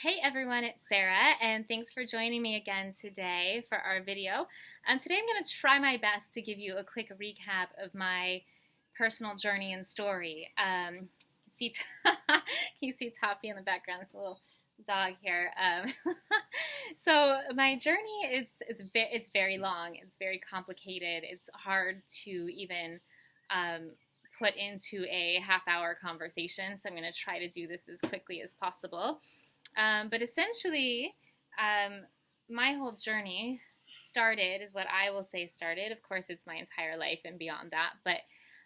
Hey everyone, it's Sarah, and thanks for joining me again today for our video. Today I'm going to try my best to give you a quick recap of my personal journey and story. You see, you see Toppy in the background, this little dog here. So my journey, it's very long, it's very complicated, it's hard to even um, put into a half-hour conversation. So I'm going to try to do this as quickly as possible. But essentially, um, my whole journey started, is what I will say started. Of course, it's my entire life and beyond that. But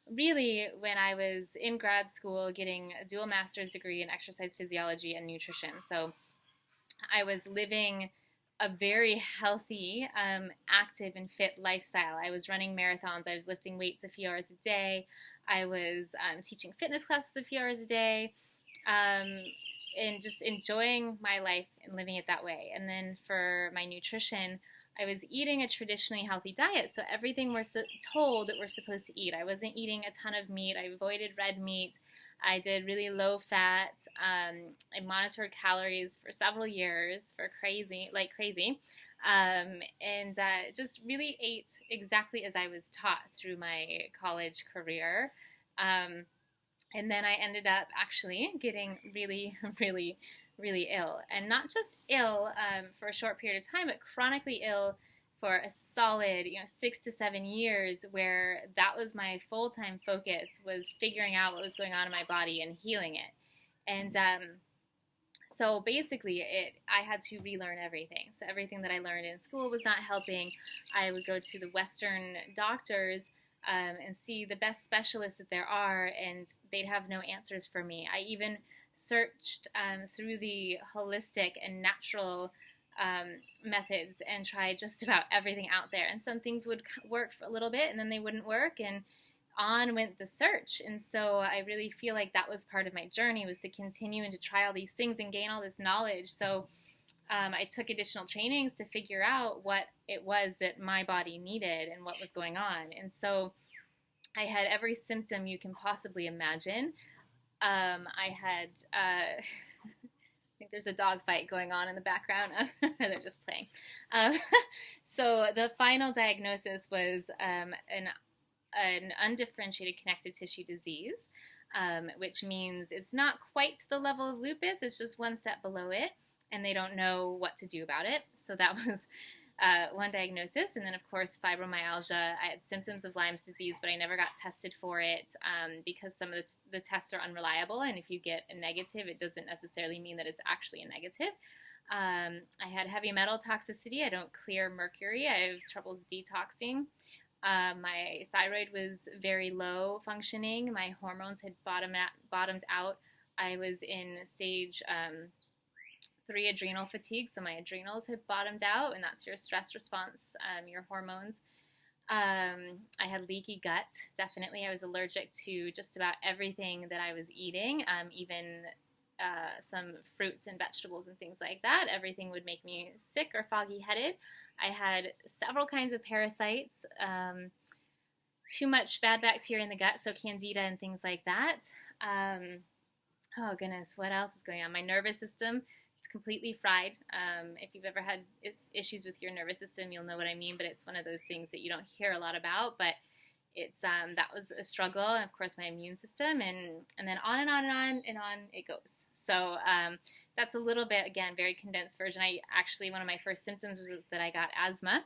really, when I was in grad school getting a dual master's degree in exercise physiology and nutrition. So I was living a very healthy, active, and fit lifestyle. I was running marathons. I was lifting weights a few hours a day. I was teaching fitness classes a few hours a day. Um, and just enjoying my life and living it that way. And then for my nutrition, I was eating a traditionally healthy diet. So everything we're told that we're supposed to eat. I wasn't eating a ton of meat. I avoided red meat. I did really low fat. I monitored calories for several years like crazy. And just really ate exactly as I was taught through my college career. And then I ended up actually getting really, really, really ill. And not just ill for a short period of time, but chronically ill for a solid, 6 to 7 years, where that was my full-time focus, was figuring out what was going on in my body and healing it. And so basically, I had to relearn everything. So everything that I learned in school was not helping. I would go to the Western doctors and see the best specialists that there are, and they'd have no answers for me. I even searched through the holistic and natural methods and tried just about everything out there. And some things would work for a little bit, and then they wouldn't work, and on went the search. And so I really feel like that was part of my journey, was to continue and to try all these things and gain all this knowledge. So I took additional trainings to figure out what it was that my body needed and what was going on. And so I had every symptom you can possibly imagine. I had, I think there's a dog fight going on in the background. They're just playing. Um, so the final diagnosis was an undifferentiated connective tissue disease, which means it's not quite to the level of lupus. It's just one step below it, and they don't know what to do about it. So that was one diagnosis. And then, of course, fibromyalgia. I had symptoms of Lyme's disease, but I never got tested for it because some of the tests are unreliable. And if you get a negative, it doesn't necessarily mean that it's actually a negative. I had heavy metal toxicity. I don't clear mercury. I have troubles detoxing. My thyroid was very low functioning. My hormones had bottomed out. I was in stage 3 adrenal fatigue, so my adrenals had bottomed out, and that's your stress response, your hormones. I had leaky gut, definitely. I was allergic to just about everything that I was eating, even some fruits and vegetables and things like that. Everything would make me sick or foggy-headed. I had several kinds of parasites, too much bad bacteria in the gut, so candida and things like that. Oh goodness, what else is going on? My nervous system, it's completely fried. If you've ever had issues with your nervous system, you'll know what I mean, but it's one of those things that you don't hear a lot about, but it's that was a struggle. And of course my immune system, and then on and on and on and on it goes. So that's a little bit, again, very condensed version. One of my first symptoms was that I got asthma.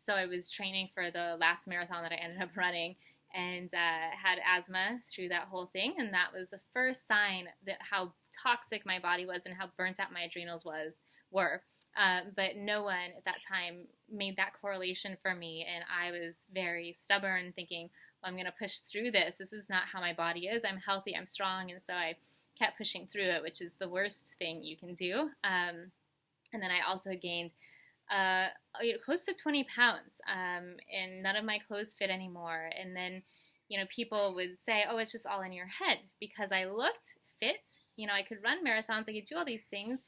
So I was training for the last marathon that I ended up running, and had asthma through that whole thing. And that was the first sign that how toxic my body was and how burnt out my adrenals were. But no one at that time made that correlation for me, and I was very stubborn, thinking, well, I'm going to push through this. This is not how my body is. I'm healthy, I'm strong, and so I kept pushing through it, which is the worst thing you can do. And then I also gained close to 20 pounds, and none of my clothes fit anymore. And then, people would say, oh, it's just all in your head, because I looked fit. I could run marathons, I could do all these things.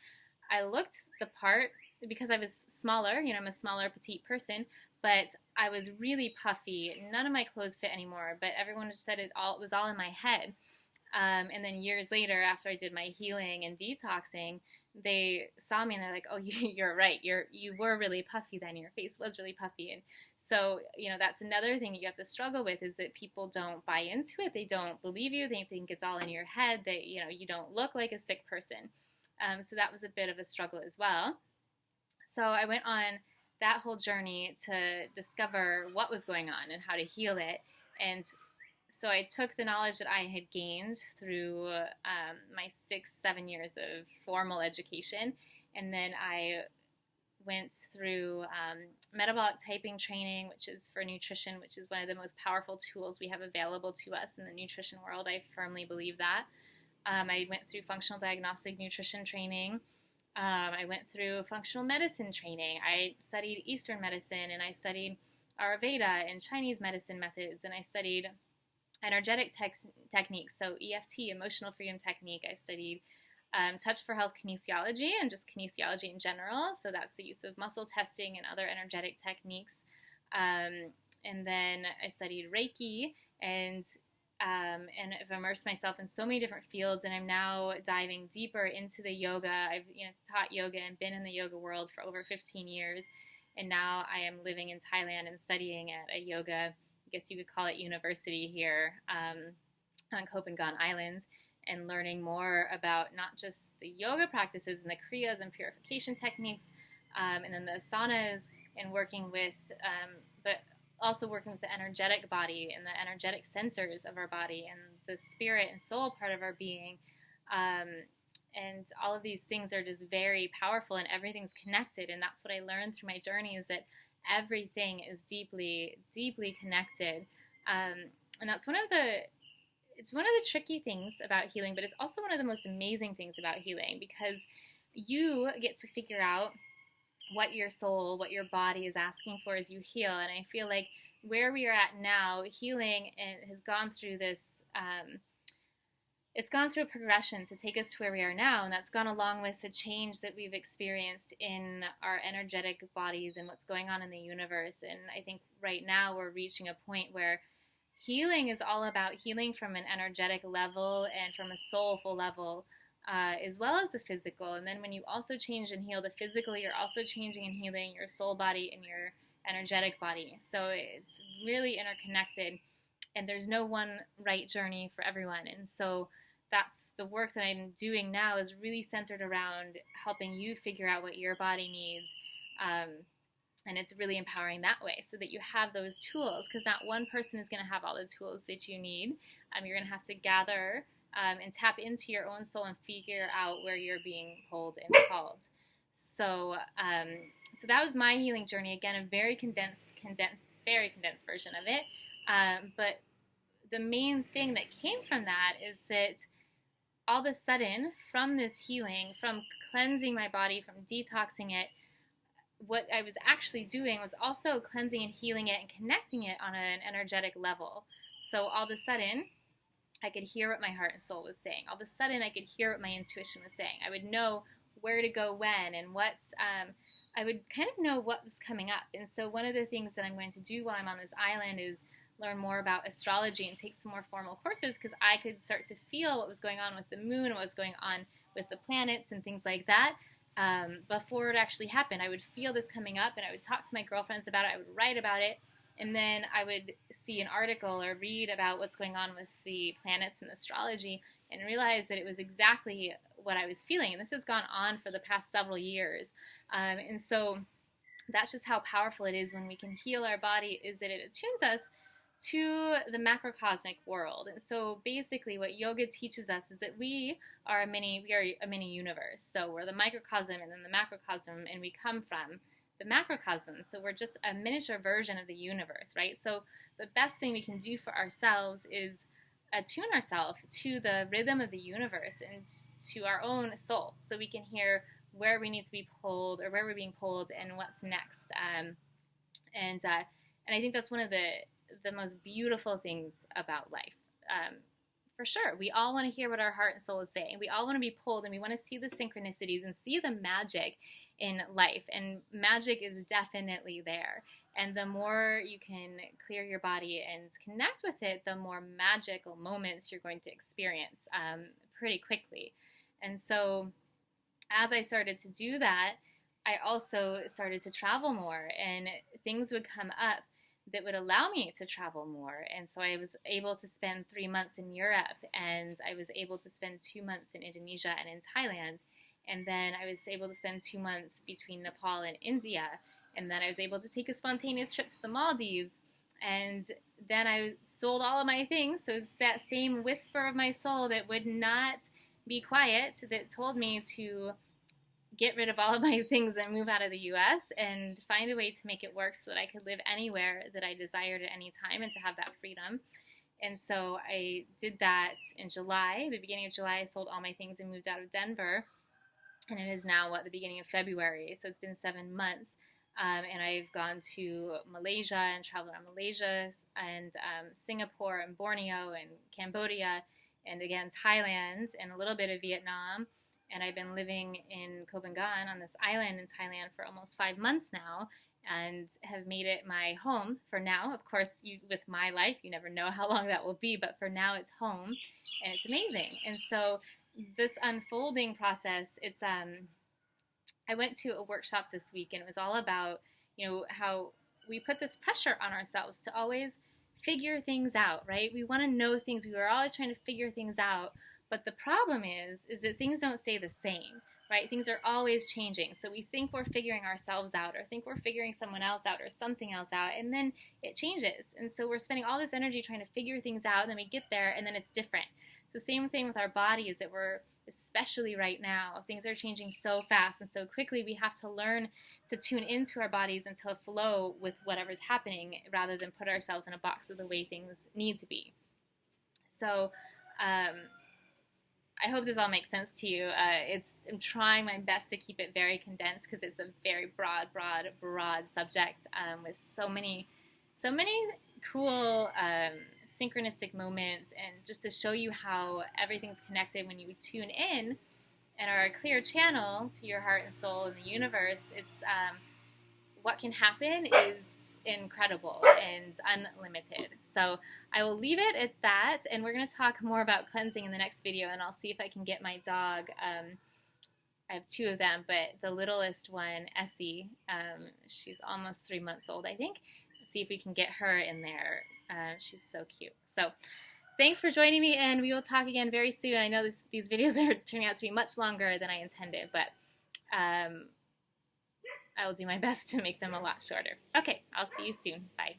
I looked the part because I was smaller. I'm a smaller, petite person, but I was really puffy. None of my clothes fit anymore, but everyone just said it was all in my head. And then years later, after I did my healing and detoxing, they saw me and they're like, "Oh, you're right. You were really puffy then. Your face was really puffy." And so, that's another thing that you have to struggle with, is that people don't buy into it. They don't believe you. They think it's all in your head, that, you don't look like a sick person. So that was a bit of a struggle as well. So I went on that whole journey to discover what was going on and how to heal it. And so I took the knowledge that I had gained through my 6-7 years of formal education, and then I went through metabolic typing training, which is for nutrition, which is one of the most powerful tools we have available to us in the nutrition world. I firmly believe that. I went through functional diagnostic nutrition training. I went through functional medicine training. I studied Eastern medicine, and I studied Ayurveda and Chinese medicine methods, and I studied energetic techniques, so EFT, emotional freedom technique. I studied Touch for Health kinesiology, and just kinesiology in general, so that's the use of muscle testing and other energetic techniques. And then I studied Reiki, and I've immersed myself in so many different fields, and I'm now diving deeper into the yoga. I've taught yoga and been in the yoga world for over 15 years, and now I am living in Thailand and studying at a yoga, I guess you could call it, university here on Kopangan Island, and learning more about not just the yoga practices and the kriyas and purification techniques, and then the asanas, and working with, but also working with the energetic body and the energetic centers of our body and the spirit and soul part of our being. And all of these things are just very powerful, and everything's connected. And that's what I learned through my journey, is that everything is deeply, deeply connected. And that's it's one of the tricky things about healing, but it's also one of the most amazing things about healing, because you get to figure out what your soul, what your body is asking for as you heal. And I feel like where we are at now, healing has gone through this, it's gone through a progression to take us to where we are now, and that's gone along with the change that we've experienced in our energetic bodies and what's going on in the universe. And I think right now we're reaching a point where healing is all about healing from an energetic level and from a soulful level, as well as the physical. And then when you also change and heal the physical, you're also changing and healing your soul body and your energetic body. So it's really interconnected, and there's no one right journey for everyone. And so that's the work that I'm doing now, is really centered around helping you figure out what your body needs. And it's really empowering that way, so that you have those tools, because not one person is going to have all the tools that you need. You're going to have to gather and tap into your own soul and figure out where you're being pulled and called. So that was my healing journey. Again, a very very condensed version of it. But the main thing that came from that is that all of a sudden, from this healing, from cleansing my body, from detoxing it, what I was actually doing was also cleansing and healing it and connecting it on an energetic level. So all of a sudden, I could hear what my heart and soul was saying. All of a sudden, I could hear what my intuition was saying. I would know where to go when, and what, I would kind of know what was coming up. And so one of the things that I'm going to do while I'm on this island is learn more about astrology and take some more formal courses, because I could start to feel what was going on with the moon and what was going on with the planets and things like that. Before it actually happened, I would feel this coming up, and I would talk to my girlfriends about it. I would write about it, and then I would see an article or read about what's going on with the planets and astrology, and realize that it was exactly what I was feeling. And this has gone on for the past several years. And so that's just how powerful it is when we can heal our body, is that it attunes us to the macrocosmic world. And so basically what yoga teaches us is that we are a mini universe. So we're the microcosm and then the macrocosm, and we come from the macrocosm. So we're just a miniature version of the universe, right? So the best thing we can do for ourselves is attune ourselves to the rhythm of the universe and to our own soul, so we can hear where we need to be pulled, or where we're being pulled, and what's next. And I think that's one of the most beautiful things about life. For sure, we all want to hear what our heart and soul is saying. We all want to be pulled, and we want to see the synchronicities and see the magic in life. And magic is definitely there. And the more you can clear your body and connect with it, the more magical moments you're going to experience pretty quickly. And so as I started to do that, I also started to travel more, and things would come up that would allow me to travel more. And so I was able to spend 3 months in Europe, and I was able to spend 2 months in Indonesia and in Thailand. And then I was able to spend 2 months between Nepal and India. And then I was able to take a spontaneous trip to the Maldives. And then I sold all of my things. So it's that same whisper of my soul that would not be quiet that told me to get rid of all of my things and move out of the US and find a way to make it work so that I could live anywhere that I desired at any time and to have that freedom. And so I did that in July. The beginning of July, I sold all my things and moved out of Denver. And it is now, the beginning of February. So it's been 7 months. And I've gone to Malaysia and traveled around Malaysia and Singapore and Borneo and Cambodia and again Thailand and a little bit of Vietnam. And I've been living in Koh Phangan on this island in Thailand for almost 5 months now and have made it my home for now. Of course, with my life, you never know how long that will be, but for now it's home and it's amazing. And so this unfolding process, I went to a workshop this week, and it was all about, how we put this pressure on ourselves to always figure things out, right? We want to know things. We are always trying to figure things out. But the problem is that things don't stay the same, right? Things are always changing. So we think we're figuring ourselves out or think we're figuring someone else out or something else out, and then it changes. And so we're spending all this energy trying to figure things out, and then we get there, and then it's different. So same thing with our bodies, that we're, especially right now, things are changing so fast and so quickly. We have to learn to tune into our bodies and to flow with whatever's happening rather than put ourselves in a box of the way things need to be. So I hope this all makes sense to you. I'm trying my best to keep it very condensed because it's a very broad subject with so many cool synchronistic moments, and just to show you how everything's connected when you tune in and are a clear channel to your heart and soul and the universe. It's what can happen is incredible and unlimited. So I will leave it at that, and we're going to talk more about cleansing in the next video, and I'll see if I can get my dog. I have 2 of them, but the littlest one, Essie, she's almost 3 months old, I think. See if we can get her in there. She's so cute. So thanks for joining me, and we will talk again very soon. I know these videos are turning out to be much longer than I intended, but I will do my best to make them a lot shorter. Okay, I'll see you soon. Bye.